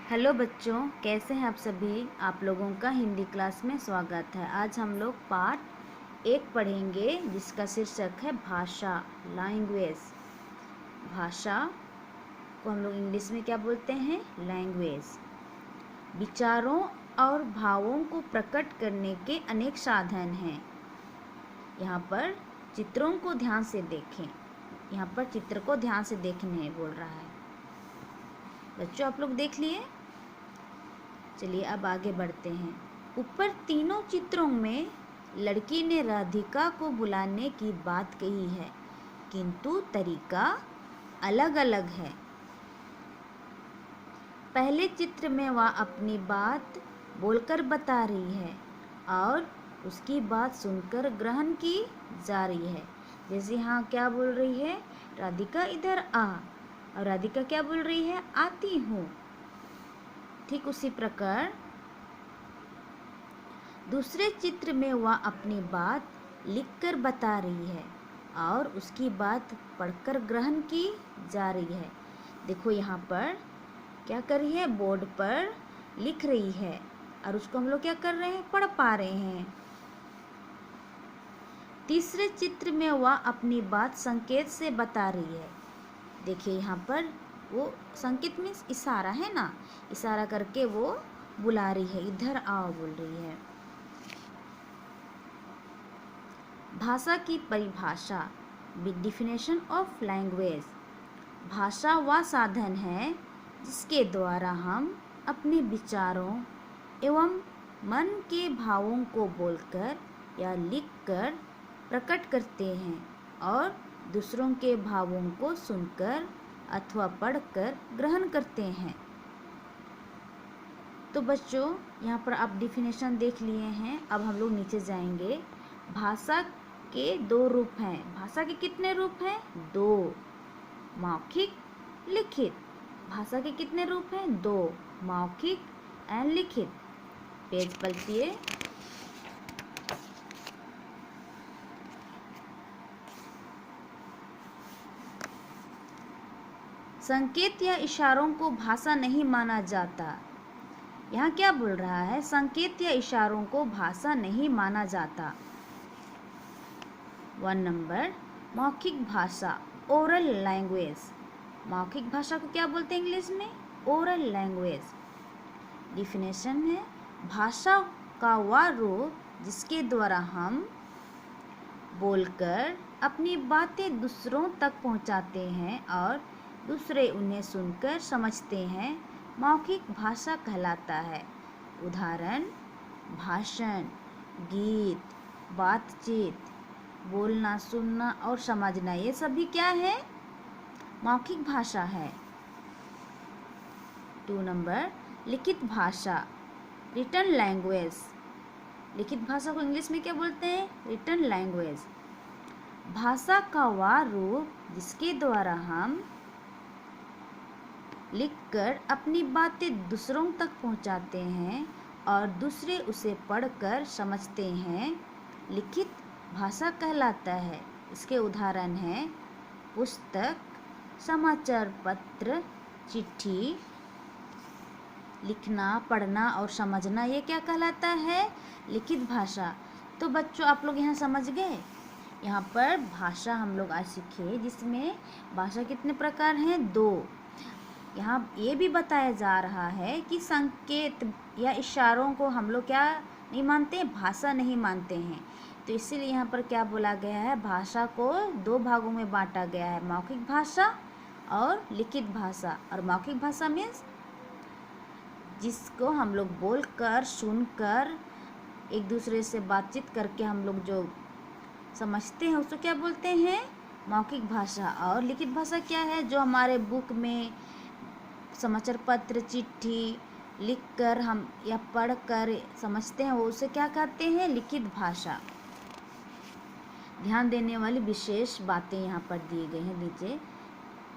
Hello बच्चों, कैसे हैं आप सभी। आप लोगों का हिंदी क्लास में स्वागत है। आज हम लोग पार्ट 1 पढ़ेंगे जिसका शीर्षक है भाषा, लैंग्वेज। भाषा को हम लोग इंग्लिश में क्या बोलते हैं? लैंग्वेज। विचारों और भावों को प्रकट करने के अनेक साधन हैं। यहाँ पर चित्रों को ध्यान से देखें। यहाँ पर चित्र को ध्यान से देखने बोल रहा है। बच्चों आप लोग देख लिए? चलिए अब आगे बढ़ते हैं। ऊपर तीनों चित्रों में लड़की ने राधिका को बुलाने की बात कही है, किंतु तरीका अलग अलग है। पहले चित्र में वह अपनी बात बोलकर बता रही है और उसकी बात सुनकर ग्रहण की जा रही है। जैसे यहाँ क्या बोल रही है? राधिका इधर आ, और राधिका क्या बोल रही है? आती हूँ। ठीक उसी प्रकार दूसरे चित्र में वह अपनी बात लिखकर बता रही है और उसकी बात पढ़कर ग्रहण की जा रही है। देखो यहाँ पर क्या कर रही है? बोर्ड पर लिख रही है और उसको हम लोग क्या कर रहे हैं? पढ़ पा रहे हैं। तीसरे चित्र में वह अपनी बात संकेत से बता रही है। देखिए यहाँ पर वो संकेत मीन्स इशारा है ना, इशारा करके वो बुला रही है, इधर आओ बोल रही है। भाषा की परिभाषा, डिफिनेशन ऑफ लैंग्वेज। भाषा वह साधन है जिसके द्वारा हम अपने विचारों एवं मन के भावों को बोलकर या लिखकर प्रकट करते हैं और दूसरों के भावों को सुनकर अथवा पढ़कर ग्रहण करते हैं। तो बच्चों यहाँ पर आप डिफिनेशन देख लिए हैं। अब हम लोग नीचे जाएंगे। भाषा के 2 रूप हैं। भाषा के कितने रूप हैं? 2, मौखिक, लिखित। भाषा के कितने रूप हैं? 2, मौखिक एंड लिखित। पेज पलटिए। संकेत या इशारों को भाषा नहीं माना जाता। यहाँ क्या बोल रहा है? संकेत या इशारों को भाषा नहीं माना जाता। 1 नंबर, मौखिक भाषा, ओरल लैंग्वेज। मौखिक भाषा को क्या बोलते हैं इंग्लिश में? Oral language. डिफिनेशन है, भाषा का वह रूप जिसके द्वारा हम बोलकर अपनी बातें दूसरों तक पहुंचाते हैं और दूसरे उन्हें सुनकर समझते हैं, मौखिक भाषा कहलाता है। उदाहरण, भाषण, गीत, बातचीत, बोलना, सुनना और समझना, ये सभी क्या है? मौखिक भाषा है। 2 नंबर, लिखित भाषा, रिटन लैंग्वेज। लिखित भाषा को इंग्लिश में क्या बोलते हैं? Written language. भाषा का वह रूप जिसके द्वारा हम लिखकर अपनी बातें दूसरों तक पहुंचाते हैं और दूसरे उसे पढ़कर समझते हैं, लिखित भाषा कहलाता है। इसके उदाहरण हैं पुस्तक, समाचार पत्र, चिट्ठी। लिखना, पढ़ना और समझना ये क्या कहलाता है? लिखित भाषा। तो बच्चों आप लोग यहाँ समझ गए। यहाँ पर भाषा हम लोग आज सीखे जिसमें भाषा कितने प्रकार हैं? 2। यहाँ ये भी बताया जा रहा है कि संकेत या इशारों को हम लोग क्या नहीं मानते? भाषा नहीं मानते हैं। तो इसीलिए यहाँ पर क्या बोला गया है? भाषा को 2 भागों में बांटा गया है, मौखिक भाषा और लिखित भाषा। और मौखिक भाषा मीन्स जिसको हम लोग बोलकर, सुनकर, एक दूसरे से बातचीत करके हम लोग जो समझते हैं उसको क्या बोलते हैं? मौखिक भाषा। और लिखित भाषा क्या है? जो हमारे बुक में समाचार पत्र, चिट्ठी लिखकर हम या पढ़कर समझते हैं, वो उसे क्या कहते हैं? लिखित भाषा। ध्यान देने वाली विशेष बातें यहाँ पर दी गई हैं नीचे।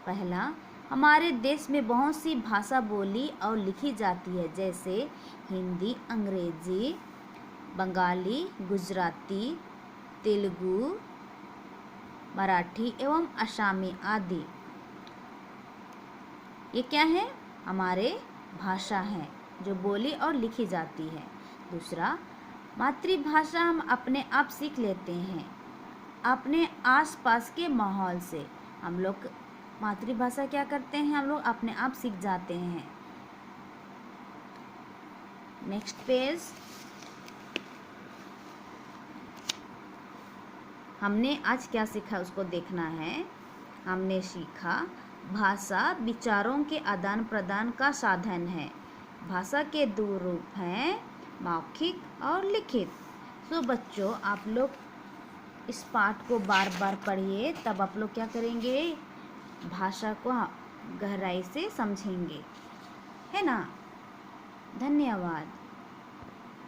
पहला, हमारे देश में बहुत सी भाषा बोली और लिखी जाती है, जैसे हिंदी, अंग्रेजी, बंगाली, गुजराती, तेलुगु, मराठी एवं असमी आदि। ये क्या है? हमारे भाषा है जो बोली और लिखी जाती है। दूसरा, मातृभाषा हम अपने आप सीख लेते हैं अपने आसपास के माहौल से। हम लोग मातृभाषा क्या करते हैं, हम लोग अपने आप सीख जाते हैं। Next page. हमने आज क्या सीखा उसको देखना है। हमने सीखा भाषा विचारों के आदान प्रदान का साधन है। भाषा के दो रूप हैं, मौखिक और लिखित। तो बच्चों, आप लोग इस पाठ को बार बार पढ़िए, तब आप लोग क्या करेंगे, भाषा को गहराई से समझेंगे, है ना। धन्यवाद।